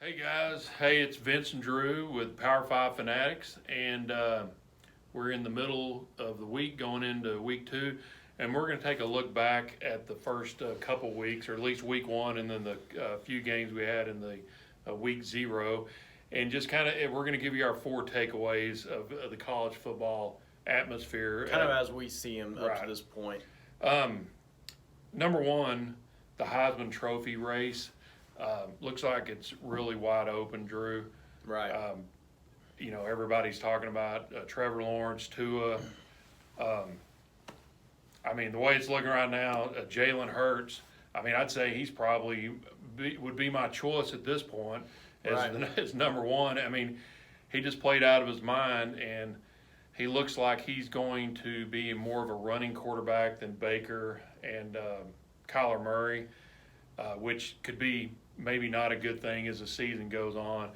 Hey guys, hey, it's Vince and Drew with Power 5 Fanatics, and we're in the middle of the week going into week 2, and we're going to take a look back at the first couple weeks, or at least week 1, and then the few games we had in the week 0, and just kind of, we're going to give you our 4 takeaways of the college football atmosphere. Kind of as we see them up Right. to this point. Number 1, the Heisman Trophy race. Looks like it's really wide open, Drew. Right. Everybody's talking about Trevor Lawrence, Tua. The way it's looking right now, Jalen Hurts. I'd say he's probably would be my choice at this point as number 1. He just played out of his mind, and he looks like he's going to be more of a running quarterback than Baker and Kyler Murray, which could be maybe not a good thing as the season goes on.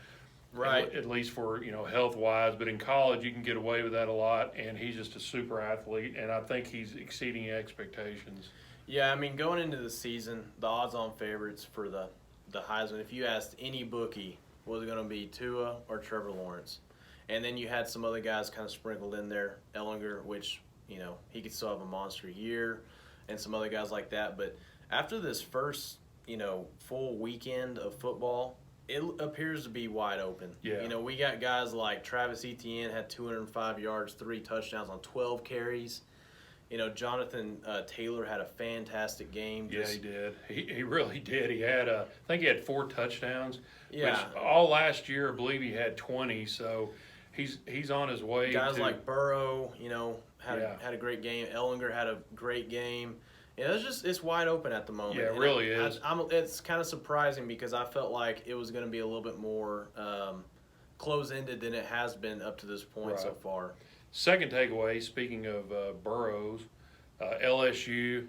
Right. At least for, health-wise. But in college, you can get away with that a lot, and he's just a super athlete, and I think he's exceeding expectations. Yeah, going into the season, the odds-on favorites for the Heisman, if you asked any bookie, was it going to be Tua or Trevor Lawrence? And then you had some other guys kind of sprinkled in there, Ellinger, which, he could still have a monster year, and some other guys like that. But after this first, full weekend of football, it appears to be wide open. Yeah. We got guys like Travis Etienne had 205 yards, 3 touchdowns on 12 carries. Jonathan Taylor had a fantastic game. Yeah, he did. He really did. He had, I think he had 4 touchdowns. Yeah. Which all last year, I believe he had 20, so he's on his way. Guys like Burrow, had a great game. Ellinger had a great game. It's wide open at the moment. Yeah, it really is. It's kind of surprising because I felt like it was going to be a little bit more close-ended than it has been up to this point so far. Second takeaway, speaking of Burrows, LSU,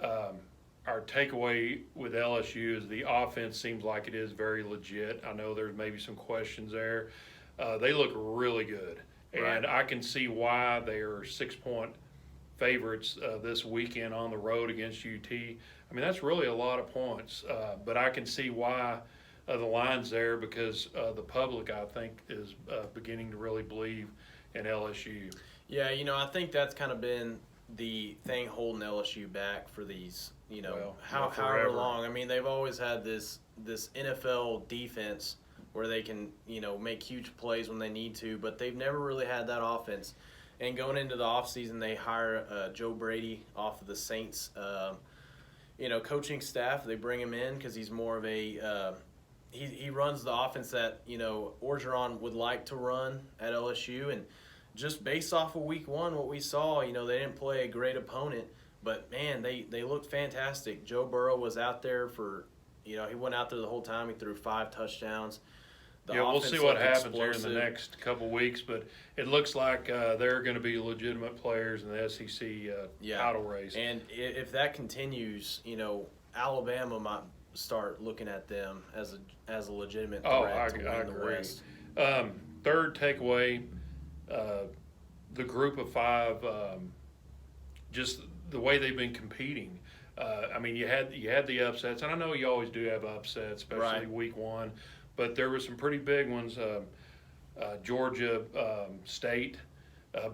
our takeaway with LSU is the offense seems like it is very legit. I know there's maybe some questions there. They look really good, and I can see why they are 6-point favorites this weekend on the road against UT. That's really a lot of points, but I can see why the line's there because the public, I think, is beginning to really believe in LSU. Yeah, I think that's kind of been the thing holding LSU back for these, however long. They've always had this NFL defense where they can, make huge plays when they need to, but they've never really had that offense. And going into the offseason, they hire Joe Brady off of the Saints, coaching staff. They bring him in because he's more of a he runs the offense that, Orgeron would like to run at LSU. And just based off of week 1, what we saw, they didn't play a great opponent. But, man, they looked fantastic. Joe Burrow was out there for, he went out there the whole time. He threw 5 touchdowns. We'll see what happens here in the next couple weeks, but it looks like they're going to be legitimate players in the SEC title race. And if that continues, Alabama might start looking at them as a legitimate threat to win the West. Third takeaway, the group of 5, just the way they've been competing. You had the upsets, and I know you always do have upsets, especially week 1. But there were some pretty big ones. Georgia State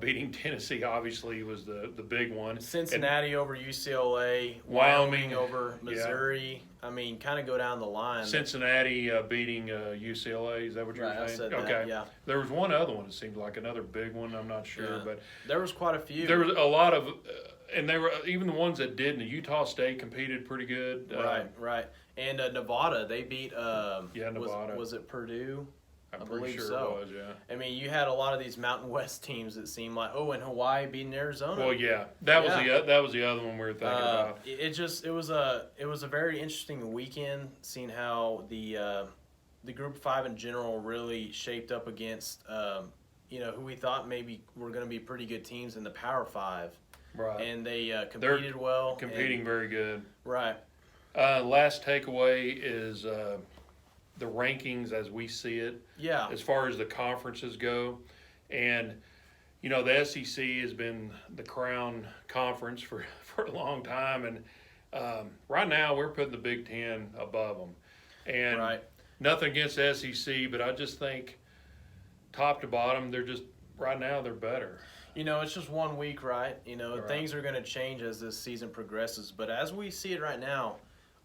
beating Tennessee obviously was the big one. Cincinnati over UCLA. Wyoming over Missouri. Yeah. Kind of go down the line. Cincinnati beating UCLA. Is that what you're saying? I said okay. That, yeah. There was one other one. It seemed like another big one. I'm not sure, but there was quite a few. There was a lot of, and they were even the ones that didn't. Utah State competed pretty good. Right. And Nevada, they beat. Nevada. Was it Purdue? I'm I pretty believe sure so. it was, yeah. You had a lot of these Mountain West teams that seemed like, and Hawaii beating Arizona. Well, yeah, that was the other one we were thinking about. It was a very interesting weekend, seeing how the Group 5 in general really shaped up against who we thought maybe were going to be pretty good teams in the Power 5. Right. And they competed well. Competing very good. Right. Last takeaway is the rankings as we see it. Yeah. As far as the conferences go. And, the SEC has been the crown conference for a long time. And right now we're putting the Big Ten above them. And nothing against the SEC, but I just think top to bottom, right now they're better. It's just 1 week, right? Right. Things are going to change as this season progresses. But as we see it right now,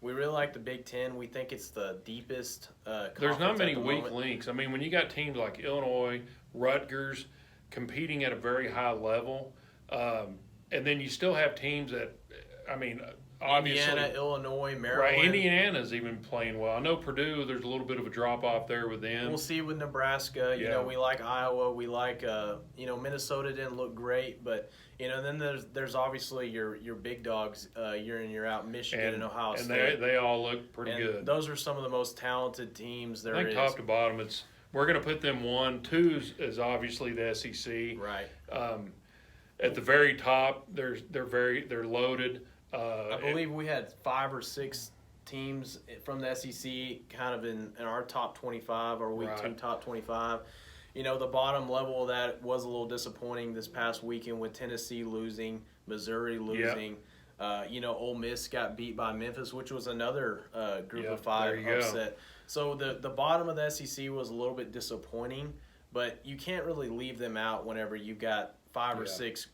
we really like the Big Ten. We think it's the deepest There's not conference many at the weak moment. links. I mean, when you got teams like Illinois, Rutgers competing at a very high level, and then you still have teams that, I mean, obviously, Indiana, Illinois, Maryland. right? Indiana's even playing well. I know Purdue. There's a little bit of a drop off there with them. We'll see with Nebraska. Yeah. We like Iowa. We like Minnesota didn't look great, but then there's obviously your big dogs year in year out, Michigan and Ohio State. And they all look pretty and good. Those are some of the most talented teams there I think is. top to bottom, we're going to put them 1. 2 is obviously the SEC. Right. At the very top, they're loaded. I believe we had 5 or 6 teams from the SEC kind of in our top 25 or week 2 top 25. The bottom level of that was a little disappointing this past weekend with Tennessee losing, Missouri losing. Ole Miss got beat by Memphis, which was another group of 5 upset. So the bottom of the SEC was a little bit disappointing, but you can't really leave them out whenever you've got 5 or 6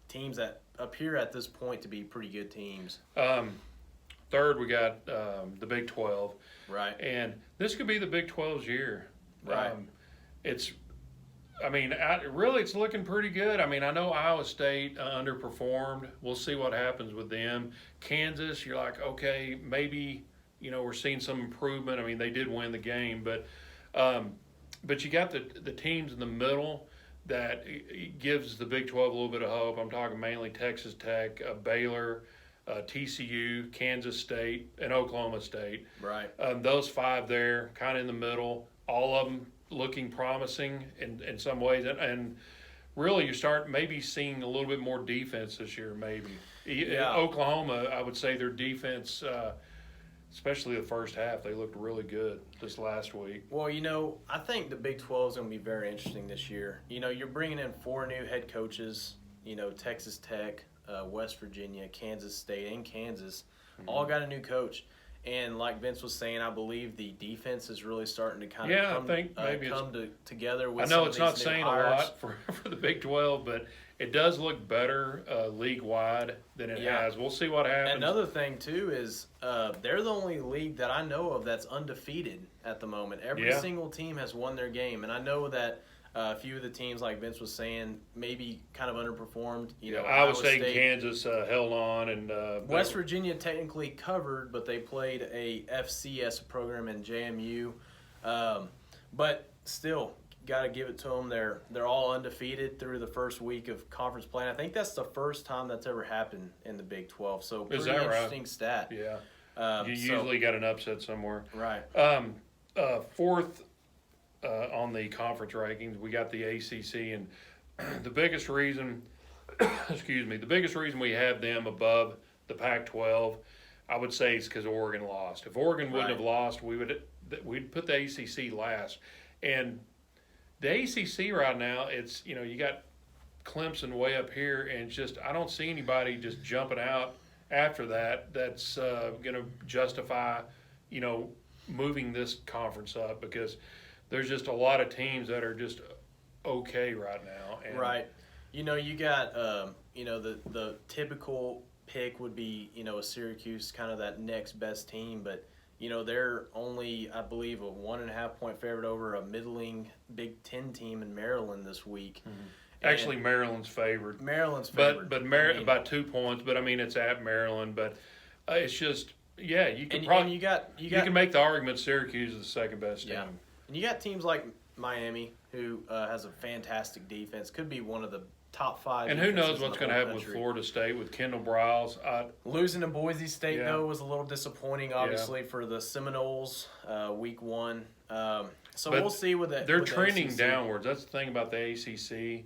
teams that appear at this point to be pretty good teams. Third, we got the Big 12. Right. And this could be the Big 12's year. Right. It's looking pretty good. I mean, I know Iowa State underperformed. We'll see what happens with them. Kansas, you're like, okay, maybe, we're seeing some improvement. I mean, they did win the game, but you got the teams in the middle that gives the Big 12 a little bit of hope. I'm talking mainly Texas Tech, Baylor, TCU, Kansas State, and Oklahoma State. Right. Those 5 there, kind of in the middle, all of them looking promising in some ways. And really, you start maybe seeing a little bit more defense this year, maybe. Yeah. Oklahoma, I would say their defense, especially the first half, they looked really good this last week. Well, I think the Big 12 is going to be very interesting this year. You're bringing in 4 new head coaches, Texas Tech, West Virginia, Kansas State, and Kansas, all got a new coach. And like Vince was saying, I believe the defense is really starting to kind of come together with I know some it's of not these new saying hires. a lot for the Big 12, but it does look better league-wide than it has. We'll see what happens. Another thing, too, is they're the only league that I know of that's undefeated at the moment. Every single team has won their game. And I know that a few of the teams, like Vince was saying, maybe kind of underperformed. I would say Kansas held on. And West Virginia technically covered, but they played a FCS program in JMU. But still, got to give it to them. They're all undefeated through the first week of conference play. And I think that's the first time that's ever happened in the Big 12. So pretty interesting stat. Yeah. You usually got an upset somewhere. Right. Fourth on the conference rankings, we got the ACC, and the biggest reason, the biggest reason we have them above the Pac-12, I would say, is because Oregon lost. If Oregon wouldn't have lost, we'd put the ACC last. And the ACC right now, it's you got Clemson way up here, and it's just I don't see anybody just jumping out after that's going to justify moving this conference up, because there's just a lot of teams that are just okay right now. And right. You got the typical pick would be a Syracuse, kind of that next best team, but they're only, I believe, a 1.5 point favorite over a middling Big Ten team in Maryland this week. Mm-hmm. Actually, Maryland's favored. But by 2 points. But I mean, it's at Maryland. But it's just you can make the argument Syracuse is the second best team. Yeah. And you got teams like Miami, who has a fantastic defense, could be one of the top 5. And who knows what's going to happen with Florida State with Kendall Briles. Losing to Boise State, though, was a little disappointing, obviously, for the Seminoles week 1. So we'll see with that. They're trending downwards. That's the thing about the ACC.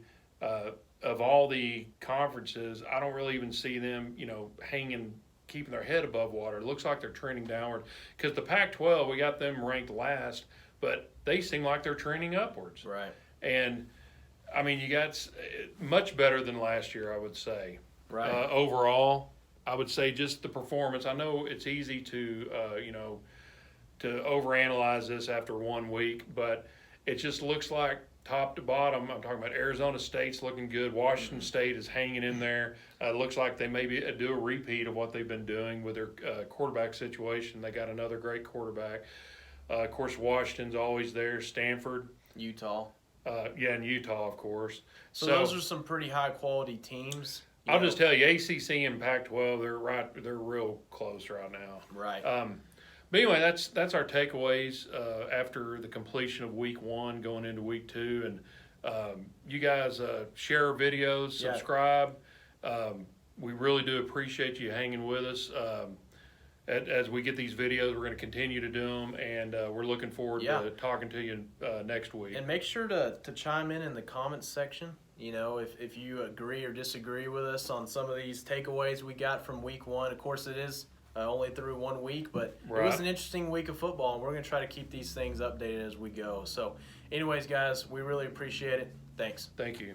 Of all the conferences, I don't really even see them, keeping their head above water. It looks like they're trending downward. Because the Pac-12, we got them ranked last, but they seem like they're trending upwards. Right. And, I mean, you got much better than last year, I would say. Right. Overall, I would say just the performance. I know it's easy to, to overanalyze this after 1 week, but it just looks like top to bottom. I'm talking about Arizona State's looking good. Washington State is hanging in there. Looks like they maybe do a repeat of what they've been doing with their quarterback situation. They got another great quarterback. Of course, Washington's always there. Stanford. Utah. And Utah, of course. So those are some pretty high-quality teams. I'll just tell you, ACC and Pac-12, they're real close right now. Right. But anyway, that's our takeaways after the completion of week 1 going into week 2. And you guys share our videos, subscribe. We really do appreciate you hanging with us. As we get these videos, we're going to continue to do them, and we're looking forward to talking to you next week. And make sure to chime in the comments section. You know, if you agree or disagree with us on some of these takeaways we got from week 1. Of course, it is only through 1 week, but it was an interesting week of football, and we're going to try to keep these things updated as we go. So anyways, guys, we really appreciate it. Thanks. Thank you.